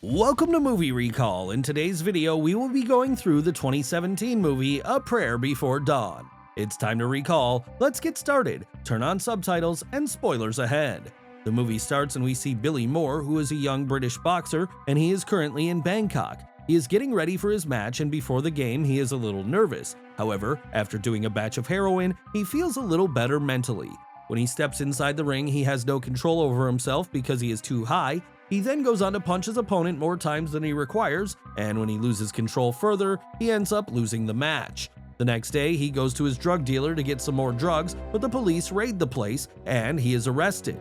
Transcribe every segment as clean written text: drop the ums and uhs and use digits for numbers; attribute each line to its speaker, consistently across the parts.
Speaker 1: Welcome to Movie Recall. In today's video, we will be going through the 2017 movie A Prayer Before Dawn. It's time to recall. Let's get started. Turn on subtitles and spoilers ahead. The movie starts and we see Billy Moore, who is a young British boxer, and he is currently in Bangkok. He is getting ready for his match, and before the game, he is a little nervous. However, after doing a batch of heroin, he feels a little better mentally. When he steps inside the ring, he has no control over himself because he is too high. He then goes on to punch his opponent more times than he requires, and when he loses control further, he ends up losing the match. The next day, he goes to his drug dealer to get some more drugs, but the police raid the place, and he is arrested.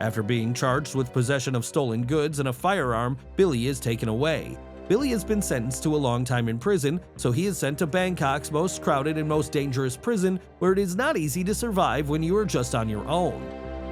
Speaker 1: After being charged with possession of stolen goods and a firearm, Billy is taken away. Billy has been sentenced to a long time in prison, so he is sent to Bangkok's most crowded and most dangerous prison, where it is not easy to survive when you are just on your own.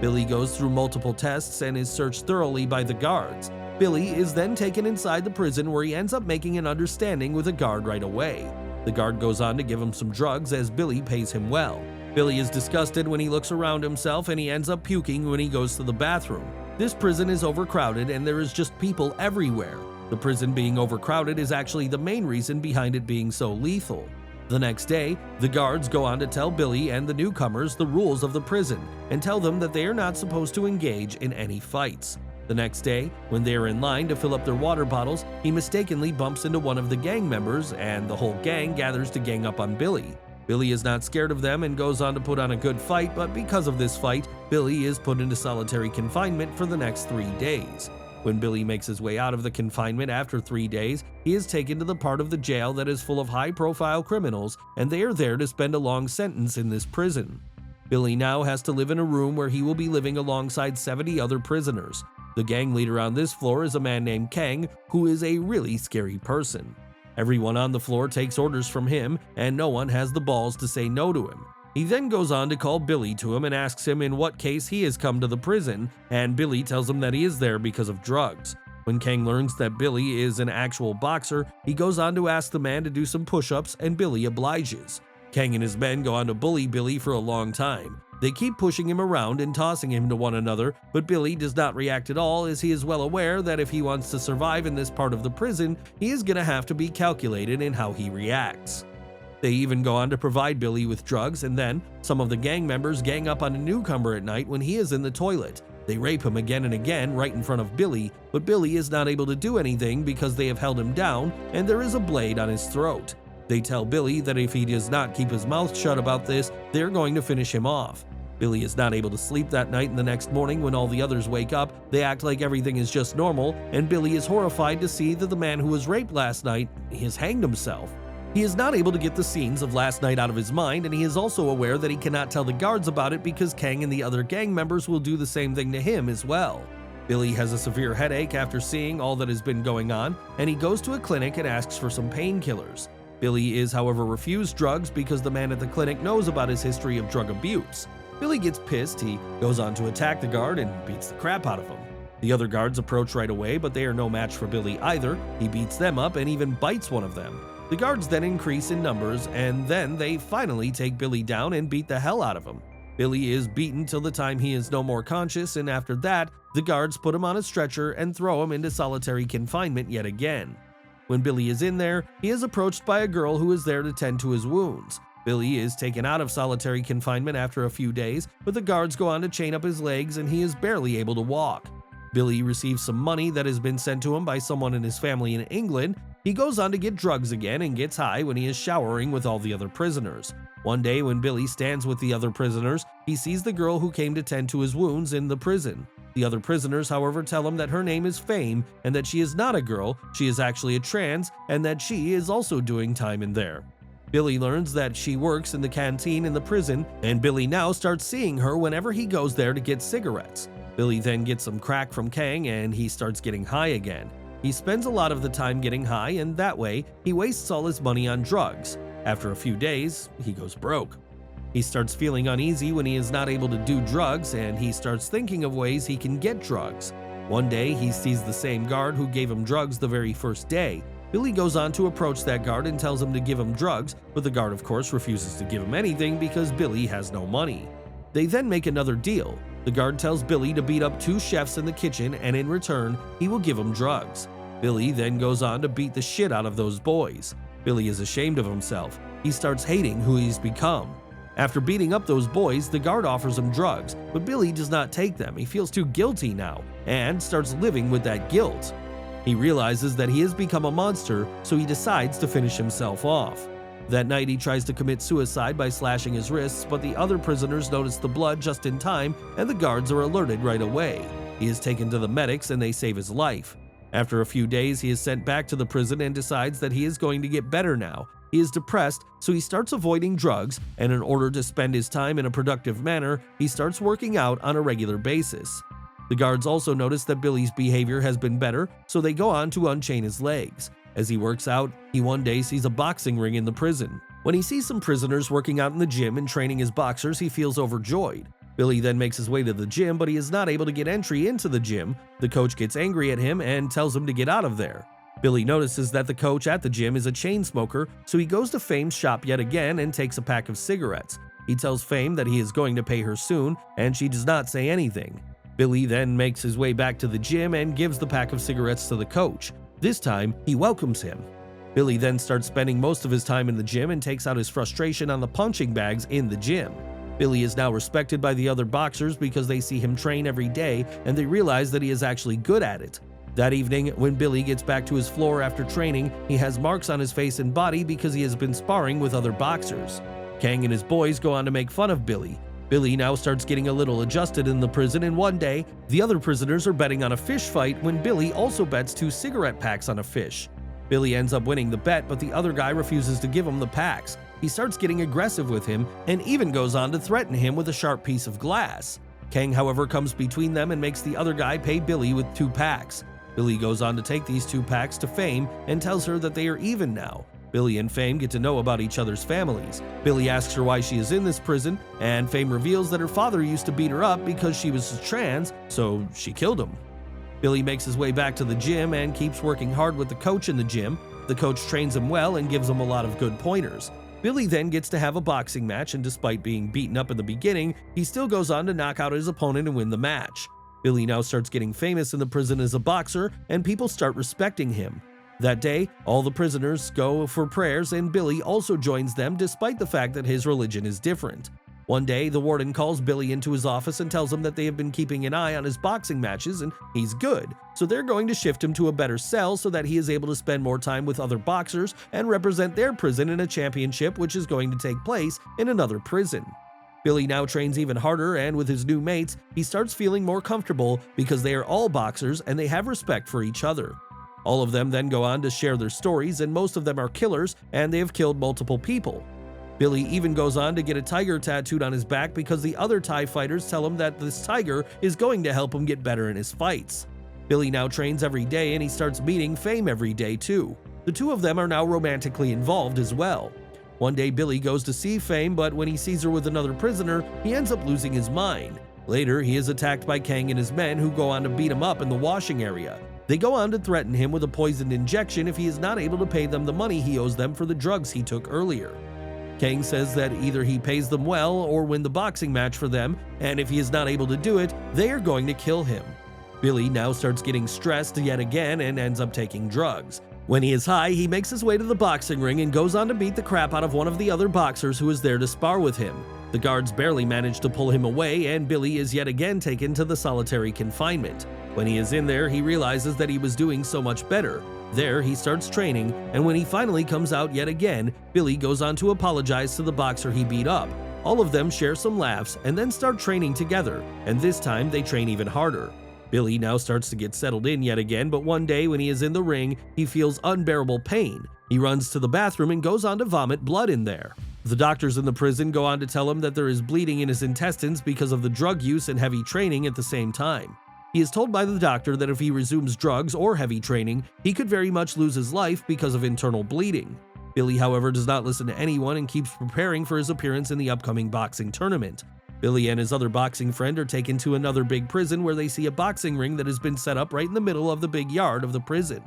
Speaker 1: Billy goes through multiple tests and is searched thoroughly by the guards. Billy is then taken inside the prison, where he ends up making an understanding with a guard right away. The guard goes on to give him some drugs as Billy pays him well. Billy is disgusted when he looks around himself, and he ends up puking when he goes to the bathroom. This prison is overcrowded and there is just people everywhere. The prison being overcrowded is actually the main reason behind it being so lethal. The next day, the guards go on to tell Billy and the newcomers the rules of the prison and tell them that they are not supposed to engage in any fights. The next day, when they are in line to fill up their water bottles, he mistakenly bumps into one of the gang members, and the whole gang gathers to gang up on Billy. Billy is not scared of them and goes on to put on a good fight, but because of this fight, Billy is put into solitary confinement for the next 3 days. When Billy makes his way out of the confinement after 3 days, he is taken to the part of the jail that is full of high-profile criminals, and they are there to spend a long sentence in this prison. Billy now has to live in a room where he will be living alongside 70 other prisoners. The gang leader on this floor is a man named Kang, who is a really scary person. Everyone on the floor takes orders from him, and no one has the balls to say no to him. He then goes on to call Billy to him and asks him in what case he has come to the prison, and Billy tells him that he is there because of drugs. When Kang learns that Billy is an actual boxer, he goes on to ask the man to do some push-ups, and Billy obliges. Kang and his men go on to bully Billy for a long time. They keep pushing him around and tossing him to one another, but Billy does not react at all, as he is well aware that if he wants to survive in this part of the prison, he is going to have to be calculated in how he reacts. They even go on to provide Billy with drugs, and then some of the gang members gang up on a newcomer at night when he is in the toilet. They rape him again and again right in front of Billy, but Billy is not able to do anything because they have held him down and there is a blade on his throat. They tell Billy that if he does not keep his mouth shut about this, they're going to finish him off. Billy is not able to sleep that night, and the next morning when all the others wake up, they act like everything is just normal, and Billy is horrified to see that the man who was raped last night has hanged himself. He is not able to get the scenes of last night out of his mind, and he is also aware that he cannot tell the guards about it because Kang and the other gang members will do the same thing to him as well. Billy has a severe headache after seeing all that has been going on, and he goes to a clinic and asks for some painkillers. Billy is, however, refused drugs because the man at the clinic knows about his history of drug abuse. Billy gets pissed, he goes on to attack the guard and beats the crap out of him. The other guards approach right away, but they are no match for Billy either. He beats them up and even bites one of them. The guards then increase in numbers, and then they finally take Billy down and beat the hell out of him. Billy is beaten till the time he is no more conscious, and after that, the guards put him on a stretcher and throw him into solitary confinement yet again. When Billy is in there, he is approached by a girl who is there to tend to his wounds. Billy is taken out of solitary confinement after a few days, but the guards go on to chain up his legs and he is barely able to walk. Billy receives some money that has been sent to him by someone in his family in England. He goes on to get drugs again and gets high when he is showering with all the other prisoners. One day when Billy stands with the other prisoners, he sees the girl who came to tend to his wounds in the prison. The other prisoners, however, tell him that her name is Fame and that she is not a girl, she is actually a trans, and that she is also doing time in there. Billy learns that she works in the canteen in the prison, and Billy now starts seeing her whenever he goes there to get cigarettes. Billy then gets some crack from Kang and he starts getting high again. He spends a lot of the time getting high, and that way, he wastes all his money on drugs. After a few days, he goes broke. He starts feeling uneasy when he is not able to do drugs, and he starts thinking of ways he can get drugs. One day, he sees the same guard who gave him drugs the very first day. Billy goes on to approach that guard and tells him to give him drugs, but the guard of course refuses to give him anything because Billy has no money. They then make another deal. The guard tells Billy to beat up 2 chefs in the kitchen, and in return, he will give him drugs. Billy then goes on to beat the shit out of those boys. Billy is ashamed of himself. He starts hating who he's become. After beating up those boys, the guard offers him drugs, but Billy does not take them. He feels too guilty now and starts living with that guilt. He realizes that he has become a monster, so he decides to finish himself off. That night, he tries to commit suicide by slashing his wrists, but the other prisoners notice the blood just in time, and the guards are alerted right away. He is taken to the medics, and they save his life. After a few days, he is sent back to the prison and decides that he is going to get better now. He is depressed, so he starts avoiding drugs, and in order to spend his time in a productive manner, he starts working out on a regular basis. The guards also notice that Billy's behavior has been better, so they go on to unchain his legs. As he works out, he one day sees a boxing ring in the prison. When he sees some prisoners working out in the gym and training as boxers, he feels overjoyed. Billy then makes his way to the gym, but he is not able to get entry into the gym. The coach gets angry at him and tells him to get out of there. Billy notices that the coach at the gym is a chain smoker, so he goes to Fame's shop yet again and takes a pack of cigarettes. He tells Fame that he is going to pay her soon, and she does not say anything. Billy then makes his way back to the gym and gives the pack of cigarettes to the coach. This time, he welcomes him. Billy then starts spending most of his time in the gym and takes out his frustration on the punching bags in the gym. Billy is now respected by the other boxers because they see him train every day and they realize that he is actually good at it. That evening, when Billy gets back to his floor after training, he has marks on his face and body because he has been sparring with other boxers. Kang and his boys go on to make fun of Billy. Billy now starts getting a little adjusted in the prison, and one day, the other prisoners are betting on a fish fight when Billy also bets 2 cigarette packs on a fish. Billy ends up winning the bet, but the other guy refuses to give him the packs. He starts getting aggressive with him and even goes on to threaten him with a sharp piece of glass. Kang, however, comes between them and makes the other guy pay Billy with 2 packs. Billy goes on to take these 2 packs to Fame and tells her that they are even now. Billy and Fame get to know about each other's families. Billy asks her why she is in this prison, and Fame reveals that her father used to beat her up because she was trans, so she killed him. Billy makes his way back to the gym and keeps working hard with the coach in the gym. The coach trains him well and gives him a lot of good pointers. Billy then gets to have a boxing match, and despite being beaten up in the beginning, he still goes on to knock out his opponent and win the match. Billy now starts getting famous in the prison as a boxer, and people start respecting him. That day, all the prisoners go for prayers, and Billy also joins them despite the fact that his religion is different. One day, the warden calls Billy into his office and tells him that they have been keeping an eye on his boxing matches and he's good, so they're going to shift him to a better cell so that he is able to spend more time with other boxers and represent their prison in a championship which is going to take place in another prison. Billy now trains even harder, and with his new mates, he starts feeling more comfortable because they are all boxers and they have respect for each other. All of them then go on to share their stories, and most of them are killers, and they have killed multiple people. Billy even goes on to get a tiger tattooed on his back because the other Thai fighters tell him that this tiger is going to help him get better in his fights. Billy now trains every day, and he starts meeting Fame every day too. The 2 of them are now romantically involved as well. One day Billy goes to see Fame, but when he sees her with another prisoner, he ends up losing his mind. Later, he is attacked by Kang and his men, who go on to beat him up in the washing area. They go on to threaten him with a poisoned injection if he is not able to pay them the money he owes them for the drugs he took earlier. Kang says that either he pays them well or win the boxing match for them, and if he is not able to do it, they are going to kill him. Billy now starts getting stressed yet again and ends up taking drugs. When he is high, he makes his way to the boxing ring and goes on to beat the crap out of one of the other boxers who is there to spar with him. The guards barely manage to pull him away, and Billy is yet again taken to the solitary confinement. When he is in there, he realizes that he was doing so much better. There, he starts training, and when he finally comes out yet again, Billy goes on to apologize to the boxer he beat up. All of them share some laughs and then start training together, and this time they train even harder. Billy now starts to get settled in yet again, but one day when he is in the ring, he feels unbearable pain. He runs to the bathroom and goes on to vomit blood in there. The doctors in the prison go on to tell him that there is bleeding in his intestines because of the drug use and heavy training at the same time. He is told by the doctor that if he resumes drugs or heavy training, he could very much lose his life because of internal bleeding. Billy, however, does not listen to anyone and keeps preparing for his appearance in the upcoming boxing tournament. Billy and his other boxing friend are taken to another big prison where they see a boxing ring that has been set up right in the middle of the big yard of the prison.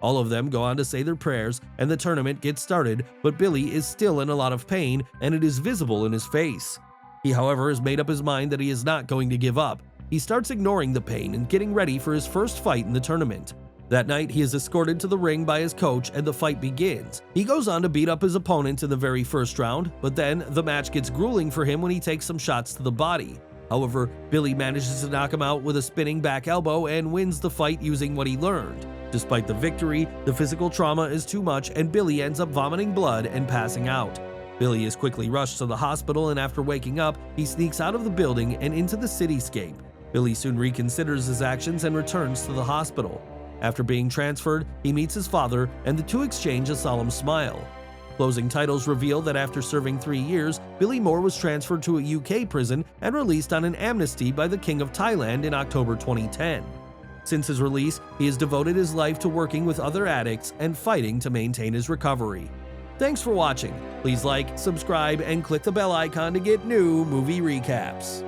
Speaker 1: All of them go on to say their prayers, and the tournament gets started, but Billy is still in a lot of pain, and it is visible in his face. He, however, has made up his mind that he is not going to give up. He starts ignoring the pain and getting ready for his first fight in the tournament. That night, he is escorted to the ring by his coach and the fight begins. He goes on to beat up his opponent in the very first round, but then the match gets grueling for him when he takes some shots to the body. However, Billy manages to knock him out with a spinning back elbow and wins the fight using what he learned. Despite the victory, the physical trauma is too much and Billy ends up vomiting blood and passing out. Billy is quickly rushed to the hospital, and after waking up, he sneaks out of the building and into the cityscape. Billy soon reconsiders his actions and returns to the hospital. After being transferred, he meets his father, and the two exchange a solemn smile. Closing titles reveal that after serving 3 years, Billy Moore was transferred to a UK prison and released on an amnesty by the King of Thailand in October 2010. Since his release, he has devoted his life to working with other addicts and fighting to maintain his recovery. Thanks for watching. Please like, subscribe, and click the bell icon to get new movie recaps.